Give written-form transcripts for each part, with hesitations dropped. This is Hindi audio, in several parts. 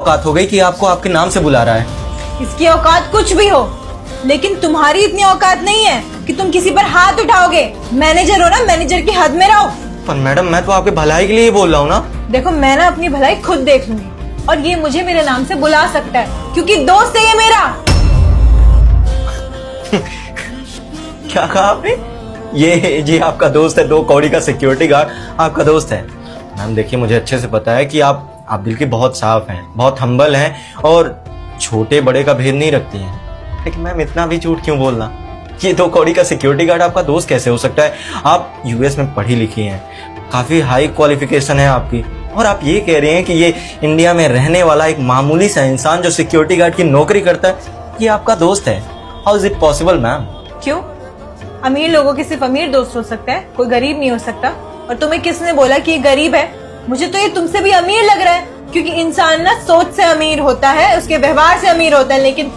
औकात हो गई कि आपको आपके नाम से बुला रहा है। इसकी औकात कुछ भी हो, लेकिन तुम्हारी इतनी औकात नहीं है कि तुम किसी पर हाथ उठाओगे। मैनेजर हो ना, मैनेजर की हद में रहो। पर मैडम मैं तो आपके भलाई के लिए ही बोल रहा हूँ ना। देखो मैं ना अपनी भलाई खुद देख लूंगी, और ये मुझे मेरे नाम से बुला सकता है क्योंकि दोस्त है ये मेरा। क्या कहा आपने? ये आपका दोस्त है, 2 कौड़ी का सिक्योरिटी गार्ड आपका दोस्त है। मैम देखिए, मुझे अच्छे से पता है कि आप दिल की बहुत साफ हैं, बहुत हम्बल हैं और छोटे बड़े का भेद नहीं रखती हैं। लेकिन मैम इतना भी झूठ क्यों बोलना? ये 2 कौड़ी का सिक्योरिटी गार्ड आपका दोस्त कैसे हो सकता है? आप यूएस में पढ़ी लिखी हैं, काफी हाई क्वालिफिकेशन है आपकी, और आप ये कह रहे हैं कि ये इंडिया में रहने वाला एक मामूली सा इंसान जो सिक्योरिटी गार्ड की नौकरी करता है, ये आपका दोस्त है। How is it possible ma'am? क्यों? अमीर लोगों के सिर्फ अमीर दोस्त हो सकता है, कोई गरीब नहीं हो सकता। और तुम्हें किसने बोला कि ये गरीब है? मुझे तो ये तुमसे भी अमीर लग रहा है, क्योंकि इंसान ना सोच से अमीर होता है, उसके व्यवहार से अमीर होता है। लेकिन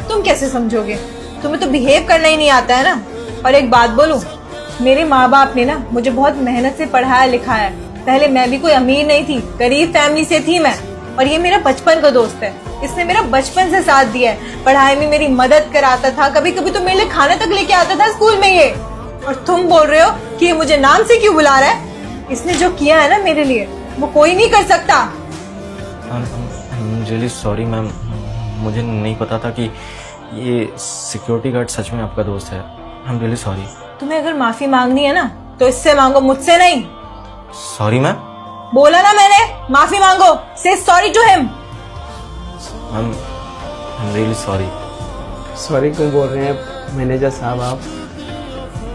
तुम कैसे समझोगे? तुम्हें तो बिहेव करना ही नहीं आता है ना। और एक बात बोलूं, मेरे माँ बाप ने ना मुझे बहुत मेहनत से पढ़ाया लिखाया है। पहले मैं भी कोई अमीर नहीं थी, गरीब फैमिली से थी मैं। और ये मेरा बचपन का दोस्त है, इसने मेरा बचपन से साथ दिया है, पढ़ाई में मेरी मदद कराता था, कभी कभी तो मेरे लिए खाना तक लेके आता था स्कूल में ये। और तुम बोल रहे हो कि ये मुझे नाम से क्यों बुला रहा है? इसने जो किया है ना मेरे लिए, वो कोई नहीं कर सकता। रियली सॉरी मैम, मुझे नहीं पता था कि ये सिक्योरिटी गार्ड सच में आपका दोस्त है। आई एम रियली सॉरी। तुम्हें अगर माफी मांगनी है ना तो इससे मांगो, मुझसे नहीं। Sorry ma'am. बोला ना मैंने, माफी मांगो। Say sorry to him. Ma'am I am really sorry. Sorry क्यों बोल रहे हैं मैनेजर साहब?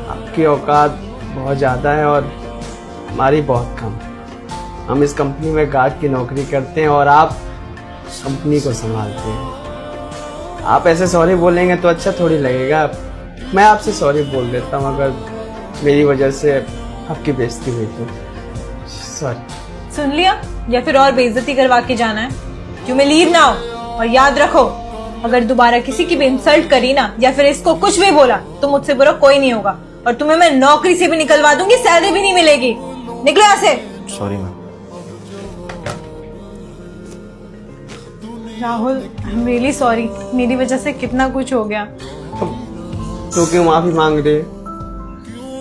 आपकी औकात बहुत ज़्यादा है और हमारी बहुत कम। हम इस कंपनी में गार्ड की नौकरी करते हैं और आप कंपनी को संभालते हैं। आप ऐसे सॉरी बोलेंगे तो अच्छा थोड़ी लगेगा। मैं आपसे सॉरी बोल देता हूँ अगर मेरी वजह से आपकी बेइज्जती हुई तो। सॉरी। सुन लिया? या फिर और बेइज्जती करवा के जाना है? You may leave now. और याद रखो, अगर दोबारा किसी की भी इंसल्ट करी ना, या फिर इसको कुछ भी बोला, तो मुझसे बुरा कोई नहीं होगा। और तुम्हें मैं नौकरी से भी निकलवा दूंगी, सैलरी भी नहीं मिलेगी। निकलो यहाँ से। Sorry ma'am. Rahul, I am really sorry. मेरी वजह से कितना कुछ हो गया। तो क्यों माफी मांग रहे?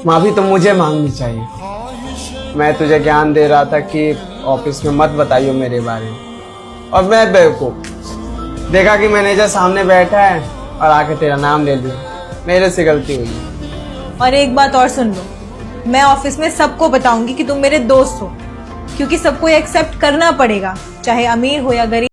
माफी तो मुझे मांगनी चाहिए। मैं तुझे ज्ञान दे रहा था कि ऑफिस में मत बताइयो मेरे बारे में, और मैं बेवकूफ देखा कि मैनेजर सामने बैठा है और आके तेरा नाम ले लिया। मेरे से गलती हुई। और एक बात और सुन लो, मैं ऑफिस में सबको बताऊंगी कि तुम मेरे दोस्त हो, क्योंकि सबको एक्सेप्ट करना पड़ेगा, चाहे अमीर हो या गरीब।